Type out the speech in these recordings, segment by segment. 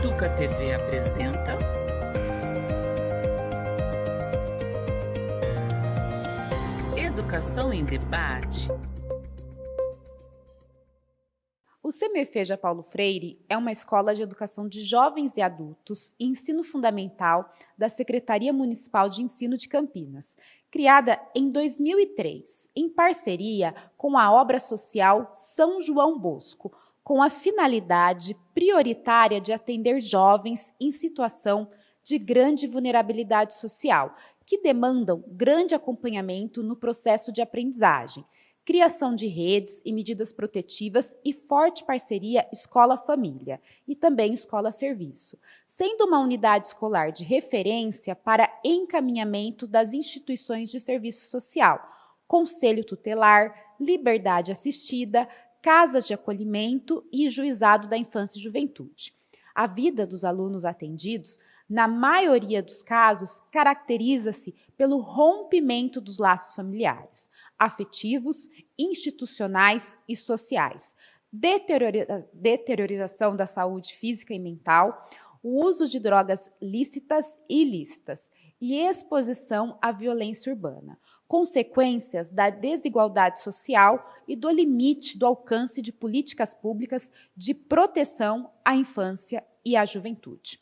Educa TV apresenta Educação em Debate. O CMFEJA Paulo Freire é uma escola de educação de jovens e adultos e ensino fundamental da Secretaria Municipal de Ensino de Campinas, criada em 2003, em parceria com a obra social São João Bosco, com a finalidade prioritária de atender jovens em situação de grande vulnerabilidade social, que demandam grande acompanhamento no processo de aprendizagem, criação de redes e medidas protetivas e forte parceria escola-família e também escola-serviço, sendo uma unidade escolar de referência para encaminhamento das instituições de serviço social, conselho tutelar, liberdade assistida, casas de acolhimento e juizado da infância e juventude. A vida dos alunos atendidos, na maioria dos casos, caracteriza-se pelo rompimento dos laços familiares, afetivos, institucionais e sociais, deteriorização da saúde física e mental, o uso de drogas lícitas e ilícitas e exposição à violência urbana, consequências da desigualdade social e do limite do alcance de políticas públicas de proteção à infância e à juventude.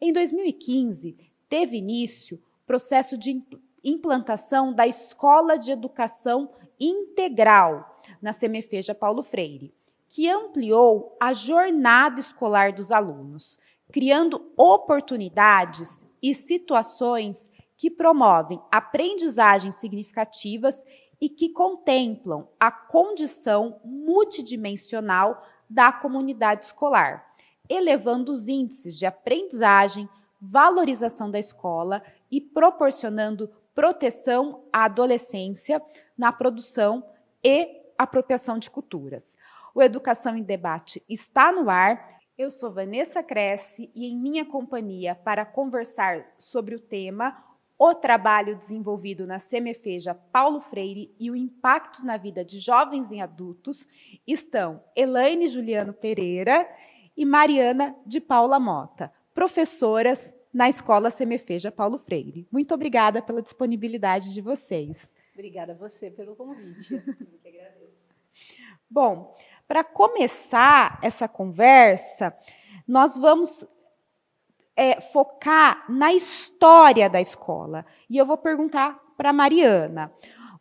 Em 2015, teve início o processo de implantação da Escola de Educação Integral na CMFEJA Paulo Freire, que ampliou a jornada escolar dos alunos, criando oportunidades e situações que promovem aprendizagens significativas e que contemplam a condição multidimensional da comunidade escolar, elevando os índices de aprendizagem, valorização da escola e proporcionando proteção à adolescência na produção e apropriação de culturas. O Educação em Debate está no ar. Eu sou Vanessa Cresce e em minha companhia para conversar sobre o tema o trabalho desenvolvido na CMFEJA Paulo Freire e o impacto na vida de jovens e adultos estão Elaine Juliano Pereira e Mariana de Paula Mota, professoras na Escola CMFEJA Paulo Freire. Muito obrigada pela disponibilidade de vocês. Obrigada a você pelo convite. Eu que agradeço. Bom, para começar essa conversa, nós vamos focar na história da escola. E eu vou perguntar para a Mariana.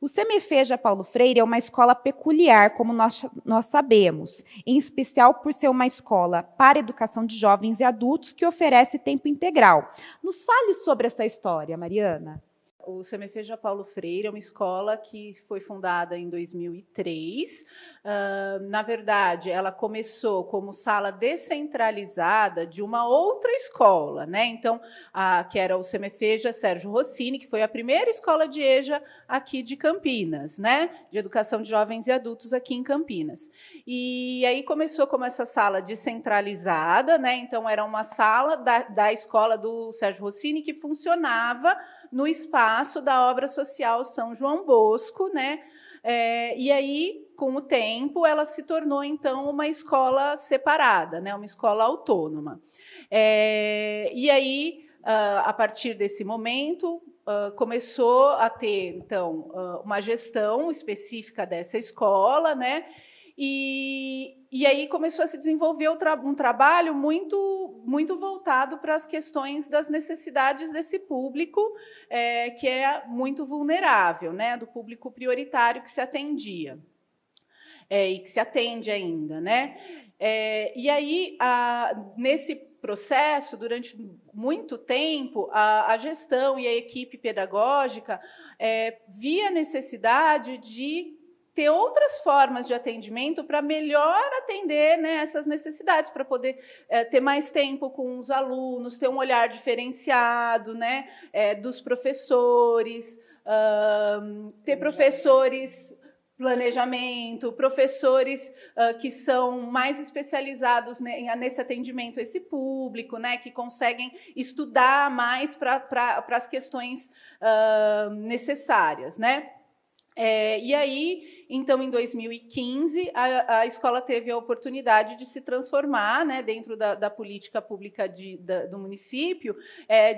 O CMFEJA Paulo Freire é uma escola peculiar, como nós sabemos, em especial por ser uma escola para educação de jovens e adultos que oferece tempo integral. Nos fale sobre essa história, Mariana. O CMFEJA Paulo Freire é uma escola que foi fundada em 2003. Na verdade, ela começou como sala descentralizada de uma outra escola, né? Então, que era o CMFEJA Sérgio Rossini, que foi a primeira escola de EJA aqui de Campinas, né? De educação de jovens e adultos aqui em Campinas. E aí começou como essa sala descentralizada, né? Então, era uma sala da escola do Sérgio Rossini que funcionava no espaço da obra social São João Bosco, né? E aí, com o tempo, ela se tornou, então, uma escola separada, né? Uma escola autônoma. E aí, a partir desse momento, começou a ter, então, uma gestão específica dessa escola, né? E aí começou a se desenvolver um trabalho muito voltado para as questões das necessidades desse público, que é muito vulnerável, né, do público prioritário que se atendia, e que se atende ainda, né? E aí, nesse processo, durante muito tempo, a gestão e a equipe pedagógica via a necessidade de ter outras formas de atendimento para melhor atender, né, essas necessidades, para poder ter mais tempo com os alunos, ter um olhar diferenciado, né, dos professores, ter professores planejamento, professores que são mais especializados nesse atendimento a esse público, né, que conseguem estudar mais para as questões necessárias, né? E aí, Então, em 2015, a escola teve a oportunidade de se transformar, né, dentro da política pública do município,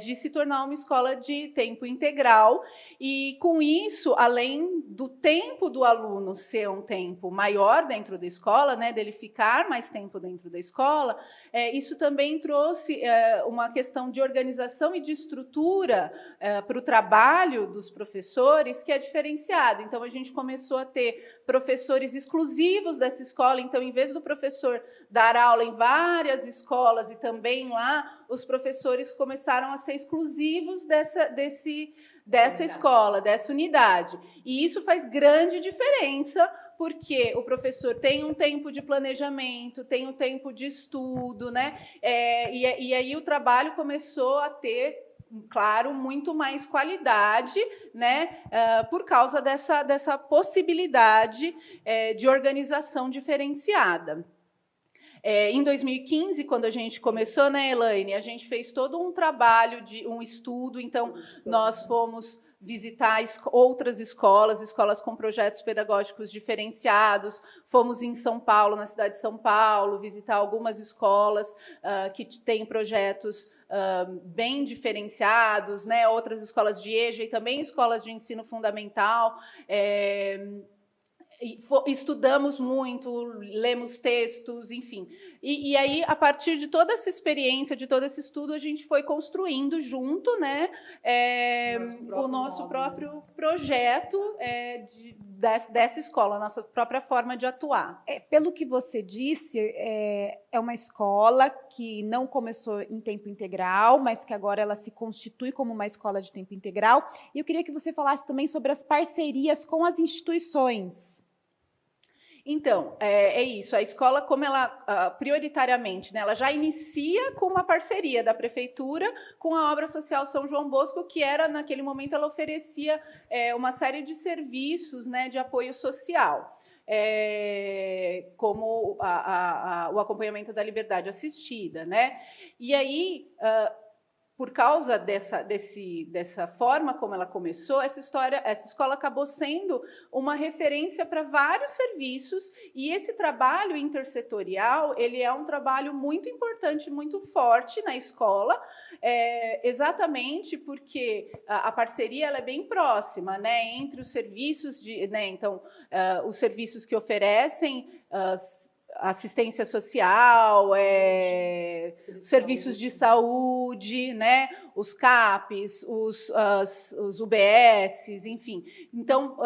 de se tornar uma escola de tempo integral. E, com isso, além do tempo do aluno ser um tempo maior dentro da escola, né, dele ficar mais tempo dentro da escola, isso também trouxe uma questão de organização e de estrutura para o trabalho dos professores, que é diferenciado. Então, a gente começou a ter professores exclusivos dessa escola. Então, em vez do professor dar aula em várias escolas e também lá, os professores começaram a ser exclusivos dessa escola, dessa unidade. E isso faz grande diferença, porque o professor tem um tempo de planejamento, tem um tempo de estudo, né? E aí o trabalho começou a ter, claro, muito mais qualidade, né, por causa dessa possibilidade de organização diferenciada. Em 2015, quando a gente começou, né, Elaine, a gente fez todo um trabalho, um estudo, então nós fomos visitar outras escolas com projetos pedagógicos diferenciados. Fomos em São Paulo, na cidade de São Paulo, visitar algumas escolas que têm projetos bem diferenciados, né? Outras escolas de EJA e também escolas de ensino fundamental. Estudamos muito, lemos textos, enfim. E aí, a partir de toda essa experiência, de todo esse estudo, a gente foi construindo junto, né, o nosso próprio projeto dessa escola, a nossa própria forma de atuar. Pelo que você disse, é uma escola que não começou em tempo integral, mas que agora ela se constitui como uma escola de tempo integral. E eu queria que você falasse também sobre as parcerias com as instituições. Então, é isso. A escola, como ela, prioritariamente, né, ela já inicia com uma parceria da prefeitura com a Obra Social São João Bosco, que era, naquele momento, ela oferecia uma série de serviços, né, de apoio social. Como o acompanhamento da liberdade assistida, né? E aí, por causa dessa forma como ela começou, essa escola acabou sendo uma referência para vários serviços, e esse trabalho intersetorial, ele é um trabalho muito importante, muito forte na escola, exatamente porque a parceria ela é bem próxima, né, entre os serviços né, então, os serviços que oferecem assistência social, serviços de saúde, né, os CAPs, os UBSs, enfim. Então,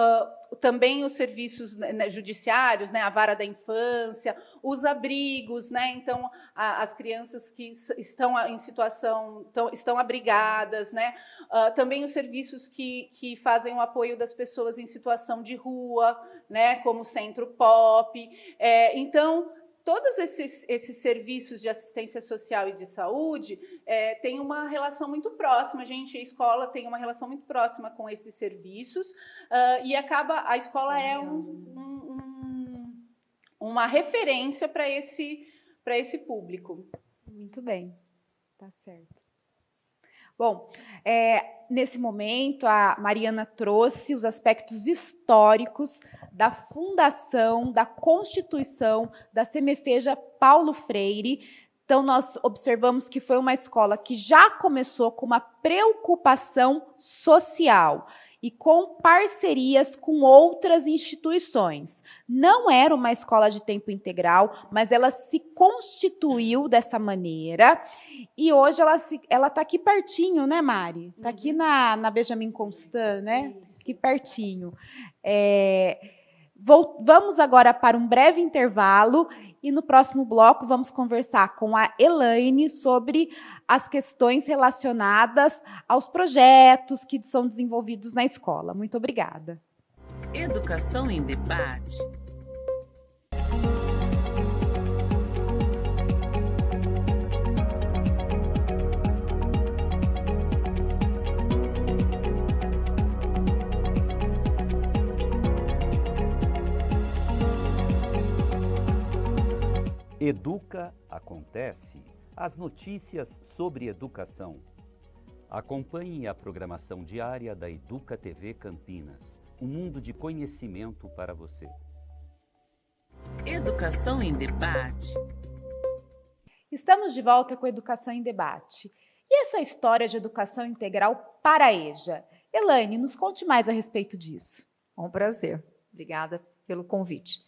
também os serviços, né, judiciários, né, a vara da infância, os abrigos, né, então as crianças que estão em situação, estão abrigadas, né, também os serviços que fazem o apoio das pessoas em situação de rua, né, como o Centro Pop. Então, todos esses serviços de assistência social e de saúde têm uma relação muito próxima. A escola tem uma relação muito próxima com esses serviços, e a escola é uma referência para esse público. Muito bem, tá certo. Bom, nesse momento, a Mariana trouxe os aspectos históricos da fundação, da constituição da Semefeja Paulo Freire. Então, nós observamos que foi uma escola que já começou com uma preocupação social e com parcerias com outras instituições. Não era uma escola de tempo integral, mas ela se constituiu dessa maneira, e hoje ela está aqui pertinho, né, Mari? Está aqui na Benjamin Constant, né? Aqui pertinho. Vamos agora para um breve intervalo, e no próximo bloco vamos conversar com a Elaine sobre as questões relacionadas aos projetos que são desenvolvidos na escola. Muito obrigada. Educação em debate. Educa Acontece, as notícias sobre educação. Acompanhe a programação diária da Educa TV Campinas, um mundo de conhecimento para você. Educação em Debate. Estamos de volta com Educação em Debate. E essa história de educação integral para a EJA? Elaine, nos conte mais a respeito disso. Um prazer. Obrigada pelo convite.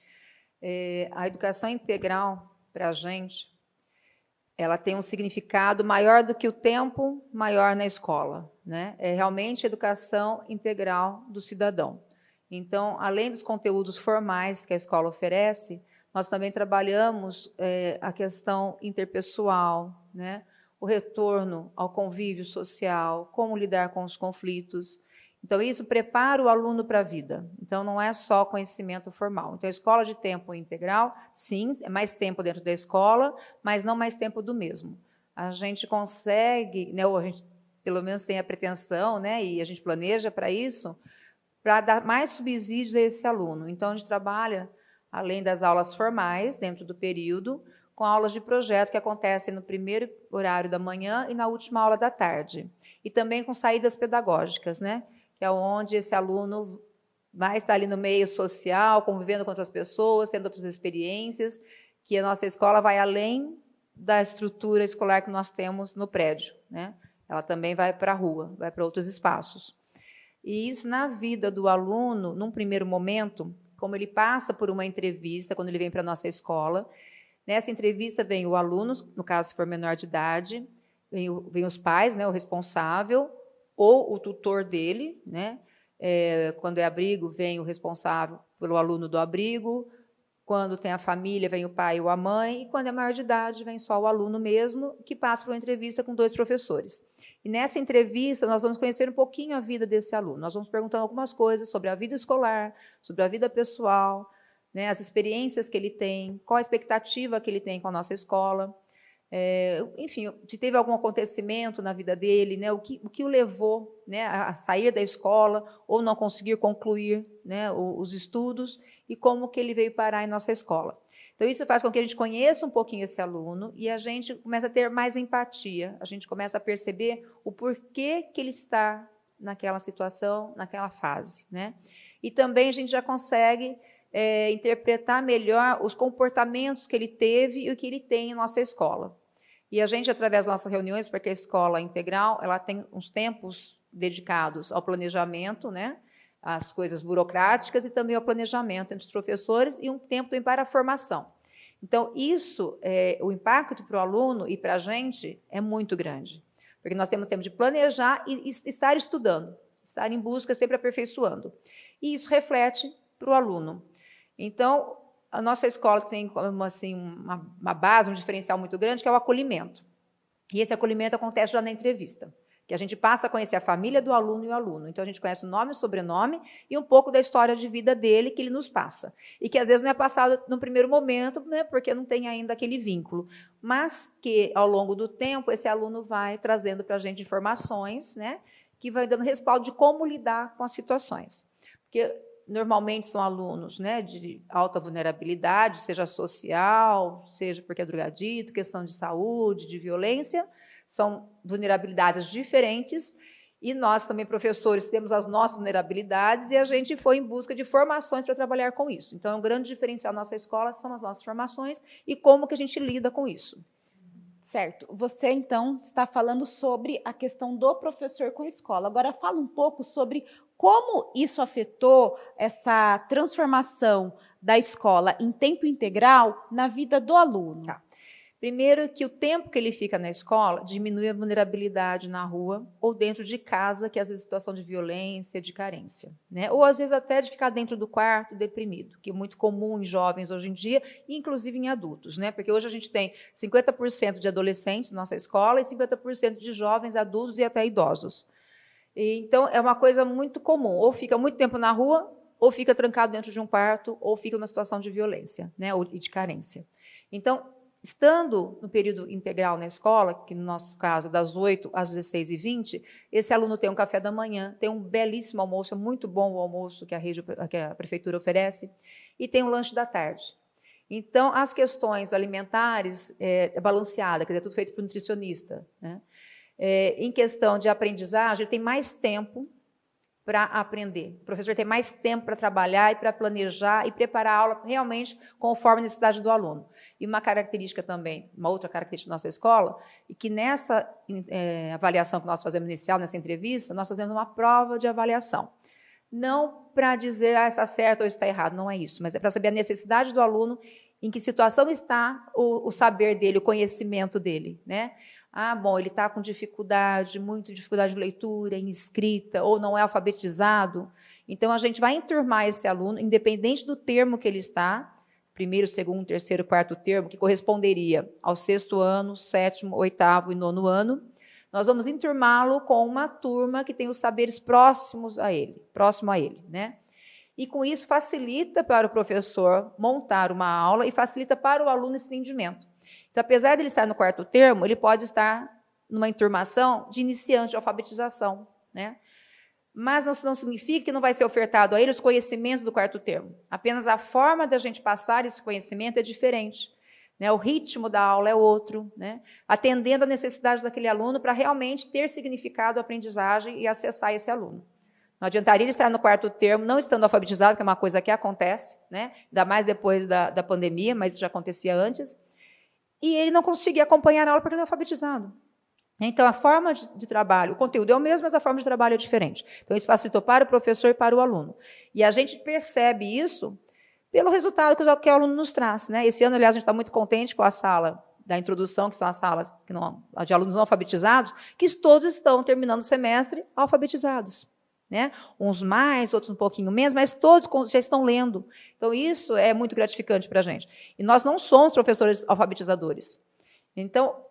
A educação integral, para a gente, ela tem um significado maior do que o tempo maior na escola, né? É realmente a educação integral do cidadão. Então, além dos conteúdos formais que a escola oferece, nós também trabalhamos a questão interpessoal, né? O retorno ao convívio social, como lidar com os conflitos. Então, isso prepara o aluno para a vida. Então, não é só conhecimento formal. Então, a escola de tempo integral, sim, é mais tempo dentro da escola, mas não mais tempo do mesmo. A gente consegue, né, ou a gente pelo menos tem a pretensão, né, e a gente planeja para isso, para dar mais subsídios a esse aluno. Então, a gente trabalha, além das aulas formais, dentro do período, com aulas de projeto que acontecem no primeiro horário da manhã e na última aula da tarde. E também com saídas pedagógicas, né? Que é onde esse aluno vai estar ali no meio social, convivendo com outras pessoas, tendo outras experiências, que a nossa escola vai além da estrutura escolar que nós temos no prédio, né? Ela também vai para a rua, vai para outros espaços. E isso, na vida do aluno, num primeiro momento, como ele passa por uma entrevista, quando ele vem para a nossa escola, nessa entrevista vem o aluno, no caso, se for menor de idade, vem os pais, né, o responsável, ou o tutor dele, né? Quando é abrigo, vem o responsável pelo aluno do abrigo, quando tem a família, vem o pai ou a mãe, e quando é maior de idade, vem só o aluno mesmo, que passa por uma entrevista com 2 professores. E nessa entrevista, nós vamos conhecer um pouquinho a vida desse aluno. Nós vamos perguntando algumas coisas sobre a vida escolar, sobre a vida pessoal, né, as experiências que ele tem, qual a expectativa que ele tem com a nossa escola. Enfim, se teve algum acontecimento na vida dele, né, o que o levou, né, a sair da escola ou não conseguir concluir, né, os estudos e como que ele veio parar em nossa escola. Então, isso faz com que a gente conheça um pouquinho esse aluno e a gente começa a ter mais empatia, a gente começa a perceber o porquê que ele está naquela situação, naquela fase, né? E também a gente já consegue interpretar melhor os comportamentos que ele teve e o que ele tem em nossa escola. E a gente, através das nossas reuniões, porque a escola integral ela tem uns tempos dedicados ao planejamento, né, às coisas burocráticas e também ao planejamento entre os professores e um tempo também para a formação. Então, isso, o impacto para o aluno e para a gente é muito grande, porque nós temos tempo de planejar e estar estudando, estar em busca, sempre aperfeiçoando. E isso reflete para o aluno. Então, a nossa escola tem assim, uma base, um diferencial muito grande, que é o acolhimento. E esse acolhimento acontece já na entrevista, que a gente passa a conhecer a família do aluno e o aluno. Então, a gente conhece o nome e sobrenome e um pouco da história de vida dele que ele nos passa. E que, às vezes, não é passado no primeiro momento, né, porque não tem ainda aquele vínculo. Mas que, ao longo do tempo, esse aluno vai trazendo para a gente informações, né, que vai dando respaldo de como lidar com as situações. Porque normalmente são alunos, né, de alta vulnerabilidade, seja social, seja porque é drogadito, questão de saúde, de violência, são vulnerabilidades diferentes, e nós também, professores, temos as nossas vulnerabilidades, e a gente foi em busca de formações para trabalhar com isso. Então, um grande diferencial da nossa escola são as nossas formações e como que a gente lida com isso. Certo. Você, então, está falando sobre a questão do professor com a escola. Agora, fala um pouco sobre como isso afetou essa transformação da escola em tempo integral na vida do aluno. Tá. Primeiro, que o tempo que ele fica na escola diminui a vulnerabilidade na rua ou dentro de casa, que às vezes é situação de violência, de carência, né? Ou às vezes até de ficar dentro do quarto deprimido, que é muito comum em jovens hoje em dia, e inclusive em adultos, né? Porque hoje a gente tem 50% de adolescentes na nossa escola e 50% de jovens, adultos e até idosos. Então, é uma coisa muito comum, ou fica muito tempo na rua, ou fica trancado dentro de um quarto, ou fica numa situação de violência, né? E de carência. Então, estando no período integral na escola, que no nosso caso, das 8 às 16h20, esse aluno tem um café da manhã, tem um belíssimo almoço, é muito bom o almoço que a prefeitura oferece, e tem um lanche da tarde. Então, as questões alimentares é balanceada, quer dizer, tudo feito por nutricionista, né? Em questão de aprendizagem, ele tem mais tempo para aprender. O professor tem mais tempo para trabalhar e para planejar e preparar a aula realmente conforme a necessidade do aluno. E uma característica também, uma outra característica da nossa escola, é que nessa avaliação que nós fazemos inicial, nessa entrevista, nós fazemos uma prova de avaliação. Não para dizer se está certo ou está errado, não é isso, mas é para saber a necessidade do aluno, em que situação está o saber dele, o conhecimento dele, né? Bom, ele está com dificuldade, muita dificuldade de leitura, em escrita, ou não é alfabetizado. Então, a gente vai enturmar esse aluno, independente do termo que ele está, primeiro, segundo, terceiro, quarto termo, que corresponderia ao 6º ano, 7º, 8º e 9º ano. Nós vamos enturmá-lo com uma turma que tem os saberes próximo a ele, né? E, com isso, facilita para o professor montar uma aula e facilita para o aluno esse entendimento. Então, apesar de ele estar no 4º termo, ele pode estar numa enturmação de iniciante de alfabetização, né? Mas não significa que não vai ser ofertado a ele os conhecimentos do 4º termo. Apenas a forma da gente passar esse conhecimento é diferente, né? O ritmo da aula é outro, né? Atendendo à necessidade daquele aluno para realmente ter significado a aprendizagem e acessar esse aluno. Não adiantaria ele estar no 4º termo, não estando alfabetizado, que é uma coisa que acontece, né? Ainda mais depois da pandemia, mas isso já acontecia antes. E ele não conseguia acompanhar a aula porque não é alfabetizado. Então, a forma de trabalho, o conteúdo é o mesmo, mas a forma de trabalho é diferente. Então, isso facilitou para o professor e para o aluno. E a gente percebe isso pelo resultado que o aluno nos traz, né? Esse ano, aliás, a gente está muito contente com a sala da introdução, que são as salas de alunos não alfabetizados, que todos estão terminando o semestre alfabetizados, né? Uns mais, outros um pouquinho menos, mas todos já estão lendo. Então, isso é muito gratificante para a gente. E nós não somos professores alfabetizadores. Então,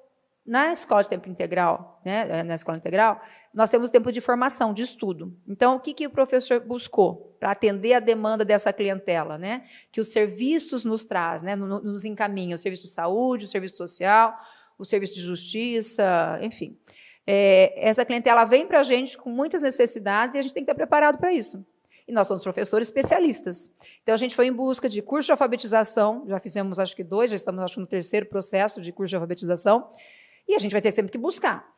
na escola de tempo integral, né, na escola integral, nós temos tempo de formação, de estudo. Então, o que o professor buscou para atender a demanda dessa clientela, né? Que os serviços nos traz, né, nos encaminha, o serviço de saúde, o serviço social, o serviço de justiça, enfim. Essa clientela vem para a gente com muitas necessidades e a gente tem que estar preparado para isso. E nós somos professores especialistas. Então, a gente foi em busca de curso de alfabetização, já fizemos, acho que 2, já estamos, acho, no 3º processo de curso de alfabetização, e a gente vai ter sempre que buscar.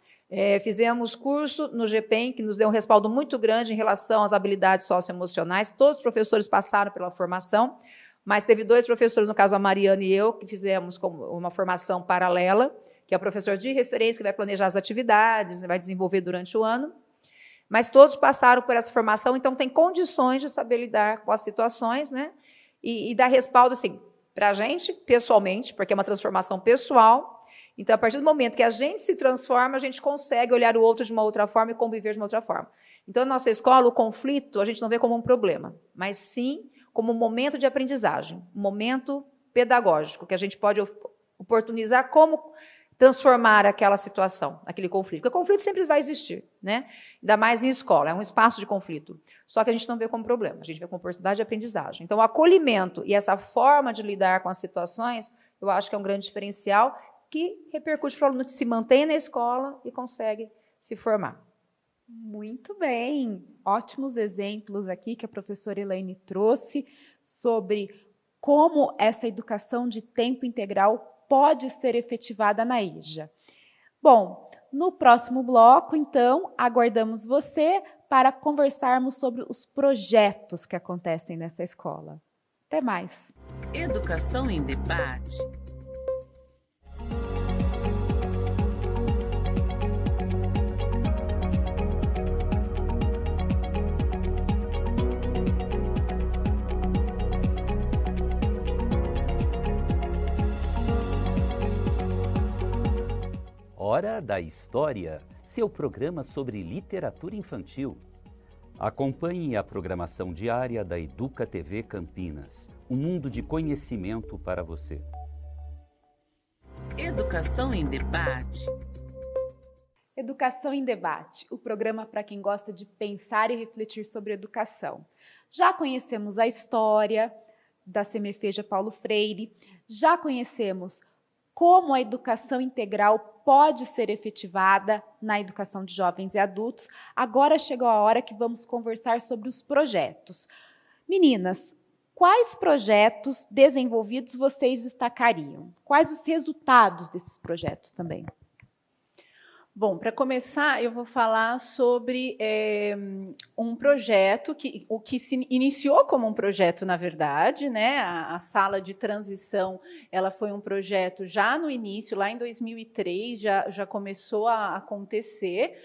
Fizemos curso no GPEM, que nos deu um respaldo muito grande em relação às habilidades socioemocionais. Todos os professores passaram pela formação, mas teve 2 professores, no caso a Mariana e eu, que fizemos uma formação paralela, que é o professor de referência, que vai planejar as atividades, vai desenvolver durante o ano. Mas todos passaram por essa formação, então tem condições de saber lidar com as situações, né? E dar respaldo, assim, para a gente, pessoalmente, porque é uma transformação pessoal. Então, a partir do momento que a gente se transforma, a gente consegue olhar o outro de uma outra forma e conviver de uma outra forma. Então, na nossa escola, o conflito a gente não vê como um problema, mas sim como um momento de aprendizagem, um momento pedagógico, que a gente pode oportunizar como transformar aquela situação, aquele conflito. Porque o conflito sempre vai existir, né? Ainda mais em escola, é um espaço de conflito. Só que a gente não vê como problema, a gente vê como oportunidade de aprendizagem. Então, o acolhimento e essa forma de lidar com as situações, eu acho que é um grande diferencial que repercute para o aluno que se mantém na escola e consegue se formar. Muito bem, ótimos exemplos aqui que a professora Elaine trouxe sobre como essa educação de tempo integral pode ser efetivada na EJA. Bom, no próximo bloco, então, aguardamos você para conversarmos sobre os projetos que acontecem nessa escola. Até mais. Educação em debate. Hora da História, seu programa sobre literatura infantil. Acompanhe a programação diária da Educa TV Campinas, um mundo de conhecimento para você. Educação em debate. Educação em Debate, o programa para quem gosta de pensar e refletir sobre educação. Já conhecemos a história da Semefeja Paulo Freire, já conhecemos como a educação integral pode ser efetivada na educação de jovens e adultos. Agora chegou a hora que vamos conversar sobre os projetos. Meninas, quais projetos desenvolvidos vocês destacariam? Quais os resultados desses projetos também? Bom, para começar, eu vou falar sobre um projeto que se iniciou como um projeto, na verdade, né? A sala de transição, ela foi um projeto já no início, lá em 2003, já começou a acontecer.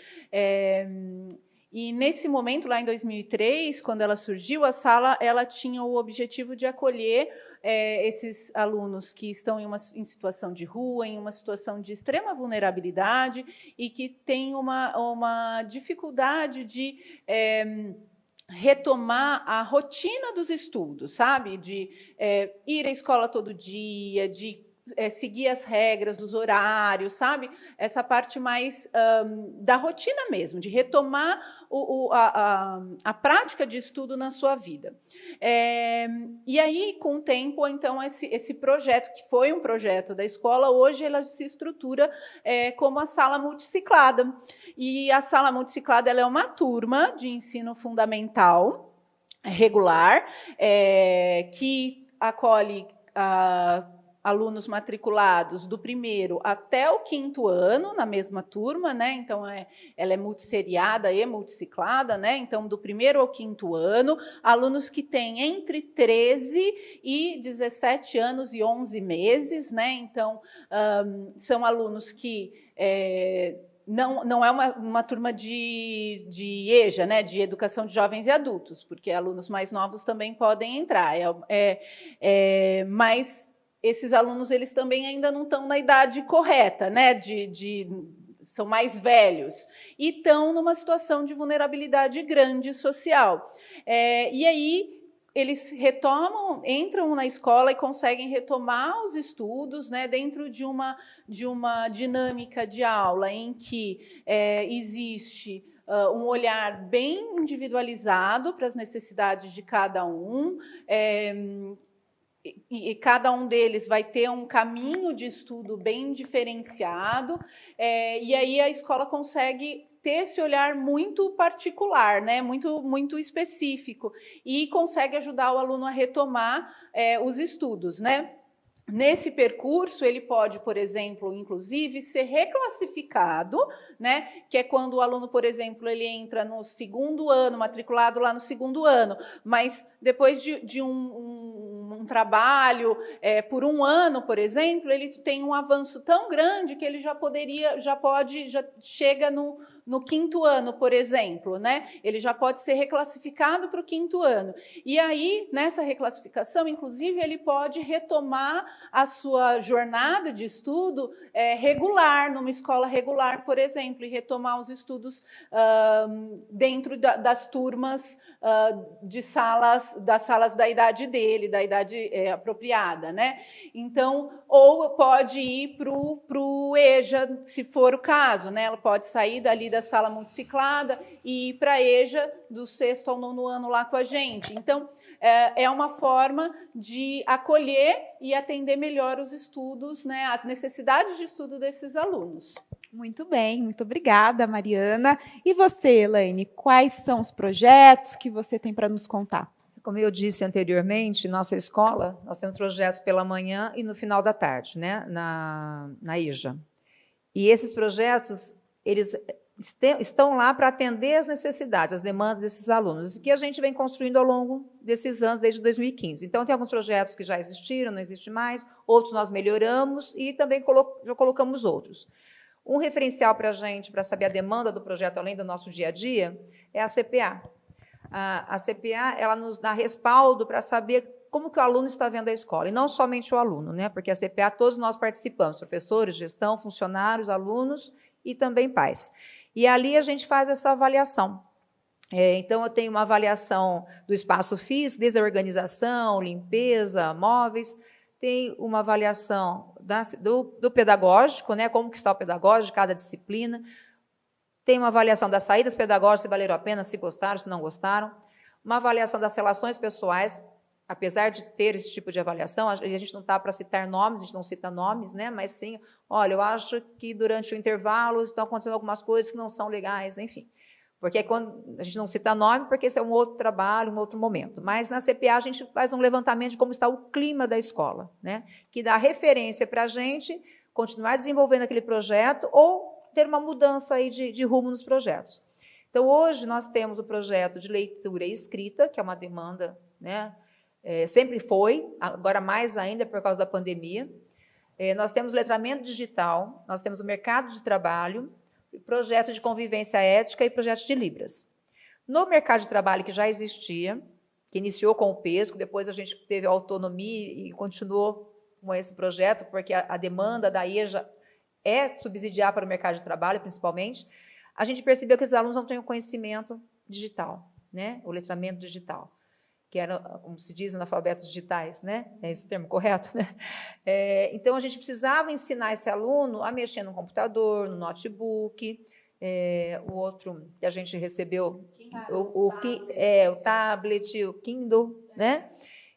E nesse momento, lá em 2003, quando ela surgiu, a sala ela tinha o objetivo de acolher esses alunos que estão em situação de rua, em uma situação de extrema vulnerabilidade e que têm uma dificuldade de retomar a rotina dos estudos, sabe? De ir à escola todo dia, de seguir as regras dos horários, sabe? Essa parte mais da rotina mesmo, de retomar a prática de estudo na sua vida. E aí, com o tempo, então, esse projeto, que foi um projeto da escola, hoje ela se estrutura como a sala multiciclada. E a sala multiciclada ela é uma turma de ensino fundamental regular, que acolhe alunos matriculados do 1º até o 5º ano, na mesma turma, né? Então, ela é multisseriada e multiciclada, né? Então, do 1º ao 5º ano, alunos que têm entre 13 e 17 anos e 11 meses, né? Então, são alunos que não é uma turma de EJA, né, de Educação de Jovens e Adultos, porque alunos mais novos também podem entrar, mas esses alunos eles também ainda não estão na idade correta, né, são mais velhos, e estão numa situação de vulnerabilidade grande social. E aí eles entram na escola e conseguem retomar os estudos, né, dentro de uma dinâmica de aula em que existe um olhar bem individualizado para as necessidades de cada um, e cada um deles vai ter um caminho de estudo bem diferenciado, e aí a escola consegue ter esse olhar muito particular, né, muito específico, e consegue ajudar o aluno a retomar os estudos, né? Nesse percurso, ele pode, por exemplo, inclusive, ser reclassificado, né? Que é quando o aluno, por exemplo, ele entra no 2º ano, matriculado lá no 2º ano, mas depois de um trabalho por 1 ano, por exemplo, ele tem um avanço tão grande que ele já chega no 5º ano, por exemplo, né? Ele já pode ser reclassificado para o 5º ano. E aí, nessa reclassificação, inclusive, ele pode retomar a sua jornada de estudo regular, numa escola regular, por exemplo, e retomar os estudos dentro das turmas das salas da idade dele, da idade apropriada, né? Então, ou pode ir para o EJA, se for o caso, né? Ela pode sair dali da sala multiciclada e ir para a EJA do 6º ao 9º ano lá com a gente. Então, é uma forma de acolher e atender melhor os estudos, né? As necessidades de estudo desses alunos. Muito bem, muito obrigada, Mariana. E você, Elaine, quais são os projetos que você tem para nos contar? Como eu disse anteriormente, nossa escola, nós temos projetos pela manhã e no final da tarde, né, na EJA. E esses projetos, eles estão lá para atender as necessidades, as demandas desses alunos, que a gente vem construindo ao longo desses anos, desde 2015. Então, tem alguns projetos que já existiram, não existe mais, outros nós melhoramos e também já colocamos outros. Um referencial para a gente, para saber a demanda do projeto, além do nosso dia a dia, é a CPA. A CPA, ela nos dá respaldo para saber como que o aluno está vendo a escola, e não somente o aluno, né? Porque a CPA, todos nós participamos, professores, gestão, funcionários, alunos e também pais. E ali a gente faz essa avaliação. Então, eu tenho uma avaliação do espaço físico, desde a organização, limpeza, móveis, tem uma avaliação do pedagógico, né? Como que está o pedagógico de cada disciplina, tem uma avaliação das saídas pedagógicas, se valeram a pena, se gostaram, se não gostaram, uma avaliação das relações pessoais, apesar de ter esse tipo de avaliação, a gente não está para citar nomes, a gente não cita nomes, né? Mas sim, olha, eu acho que durante o intervalo estão acontecendo algumas coisas que não são legais, enfim. Porque quando a gente não cita nome, porque esse é um outro trabalho, um outro momento. Mas na CPA a gente faz um levantamento de como está o clima da escola, né? Que dá referência para a gente continuar desenvolvendo aquele projeto ou ter uma mudança aí de rumo nos projetos. Então, hoje, nós temos o projeto de leitura e escrita, que é uma demanda, né? Sempre foi, agora mais ainda por causa da pandemia. Nós temos letramento digital, nós temos o mercado de trabalho, projeto de convivência ética e projeto de Libras. No mercado de trabalho que já existia, que iniciou com o PESCO, depois a gente teve a autonomia e continuou com esse projeto, porque a demanda da EJA é subsidiar para o mercado de trabalho, principalmente, a gente percebeu que os alunos não têm o conhecimento digital, né? O letramento digital, que era, como se diz, analfabetos digitais, né? É esse termo correto, né? Então, a gente precisava ensinar esse aluno a mexer no computador, no notebook, o outro que a gente recebeu, o tablet, o Kindle, né?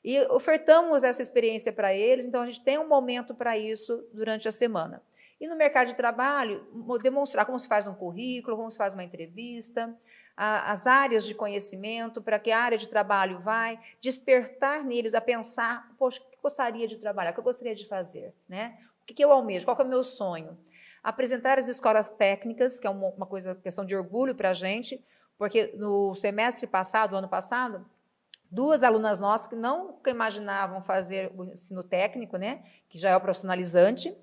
E ofertamos essa experiência para eles, então a gente tem um momento para isso durante a semana. E no mercado de trabalho, demonstrar como se faz um currículo, como se faz uma entrevista, as áreas de conhecimento, para que a área de trabalho vai, despertar neles a pensar, poxa, o que eu gostaria de trabalhar, o que eu gostaria de fazer, né? O que eu almejo, qual que é o meu sonho? Apresentar as escolas técnicas, que é uma questão de orgulho para a gente, porque no semestre passado, ano passado, 2 alunas nossas que nunca imaginavam fazer o ensino técnico, né, que já é o profissionalizante,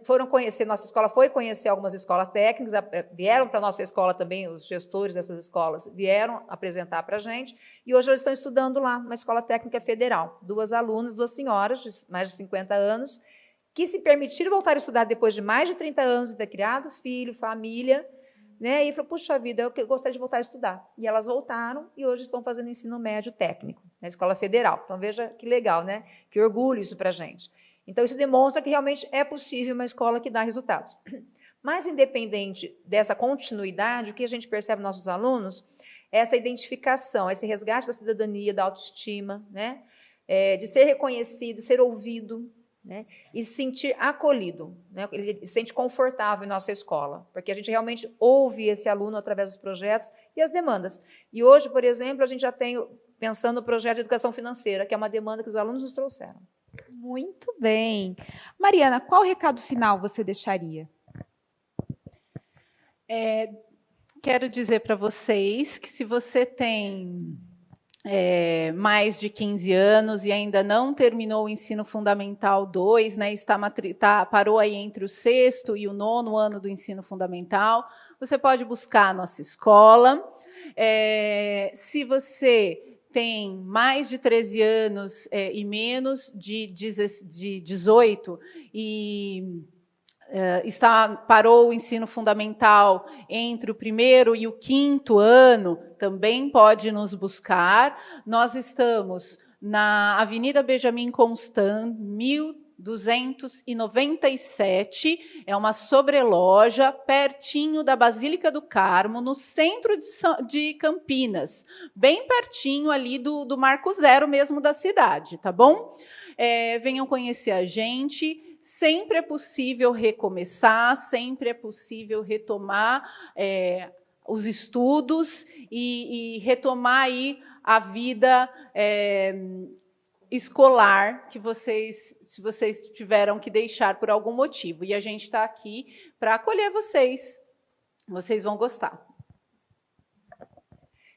foram conhecer, nossa escola foi conhecer algumas escolas técnicas, vieram para a nossa escola também, os gestores dessas escolas vieram apresentar para a gente, e hoje elas estão estudando lá, uma escola técnica federal. 2 alunas, 2 senhoras, de mais de 50 anos, que se permitiram voltar a estudar depois de mais de 30 anos de ter criado filho, família, né? E falou, puxa vida, eu gostaria de voltar a estudar. E elas voltaram e hoje estão fazendo ensino médio técnico, na escola federal. Então, veja que legal, né? Que orgulho isso para a gente. Então, isso demonstra que realmente é possível uma escola que dá resultados. Mas, independente dessa continuidade, o que a gente percebe nos nossos alunos é essa identificação, esse resgate da cidadania, da autoestima, né? De ser reconhecido, de ser ouvido, né? E se sentir acolhido, né? Ele se sente confortável em nossa escola, porque a gente realmente ouve esse aluno através dos projetos e as demandas. E hoje, por exemplo, a gente já tem, pensando no projeto de educação financeira, que é uma demanda que os alunos nos trouxeram. Muito bem. Mariana, qual recado final você deixaria? Quero dizer para vocês que se você tem mais de 15 anos e ainda não terminou o ensino fundamental 2, né, parou aí entre o 6º e o 9º ano do ensino fundamental, você pode buscar a nossa escola. Se você tem mais de 13 anos e menos de 18 e parou o ensino fundamental entre o 1º e o 5º ano, também pode nos buscar. Nós estamos na Avenida Benjamin Constant, 1297, é uma sobreloja, pertinho da Basílica do Carmo, no centro de Campinas, bem pertinho ali do Marco Zero mesmo da cidade, tá bom? Venham conhecer a gente. Sempre é possível recomeçar, sempre é possível retomar os estudos e retomar aí a vida escolar que vocês tiveram que deixar por algum motivo. E a gente está aqui para acolher vocês. Vocês vão gostar.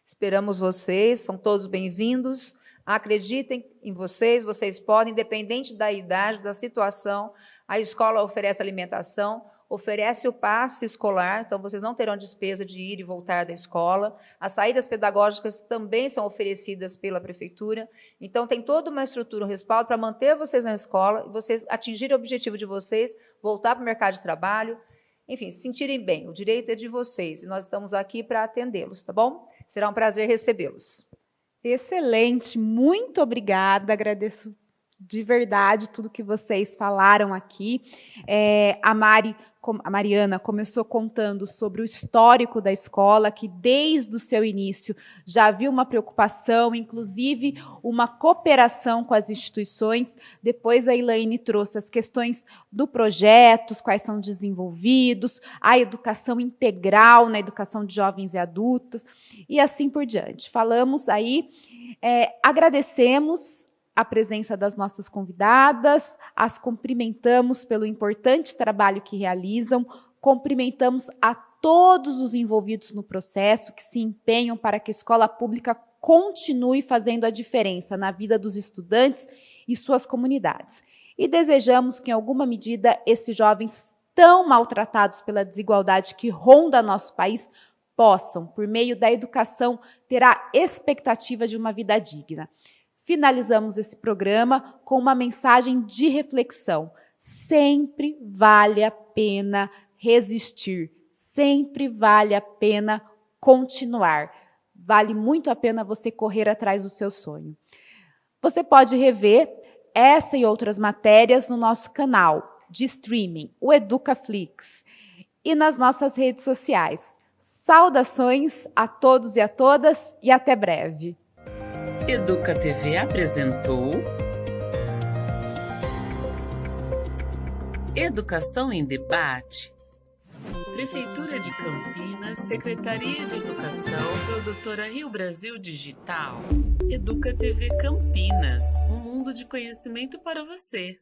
Esperamos vocês, são todos bem-vindos. Acreditem em vocês, vocês podem, independente da idade, da situação. A escola oferece alimentação, oferece o passe escolar, então vocês não terão despesa de ir e voltar da escola. As saídas pedagógicas também são oferecidas pela prefeitura. Então, tem toda uma estrutura, um respaldo para manter vocês na escola e vocês atingirem o objetivo de vocês, voltar para o mercado de trabalho, enfim, se sentirem bem. O direito é de vocês e nós estamos aqui para atendê-los, tá bom? Será um prazer recebê-los. Excelente, muito obrigada, agradeço de verdade tudo que vocês falaram aqui. A Mariana começou contando sobre o histórico da escola, que desde o seu início já havia uma preocupação, inclusive uma cooperação com as instituições. Depois a Elaine trouxe as questões do projeto, quais são desenvolvidos, a educação integral na educação de jovens e adultos, e assim por diante. Falamos aí, agradecemos a presença das nossas convidadas, as cumprimentamos pelo importante trabalho que realizam cumprimentamos a todos os envolvidos no processo que se empenham para que a escola pública continue fazendo a diferença na vida dos estudantes e suas comunidades. E desejamos que, em alguma medida, esses jovens tão maltratados pela desigualdade que ronda nosso país possam, por meio da educação, ter a expectativa de uma vida digna. Finalizamos esse programa com uma mensagem de reflexão. Sempre vale a pena resistir, sempre vale a pena continuar. Vale muito a pena você correr atrás do seu sonho. Você pode rever essa e outras matérias no nosso canal de streaming, o EducaFlix, e nas nossas redes sociais. Saudações a todos e a todas e até breve. Educa TV apresentou Educação em Debate. Prefeitura de Campinas, Secretaria de Educação, Produtora Rio Brasil Digital. Educa TV Campinas, um mundo de conhecimento para você.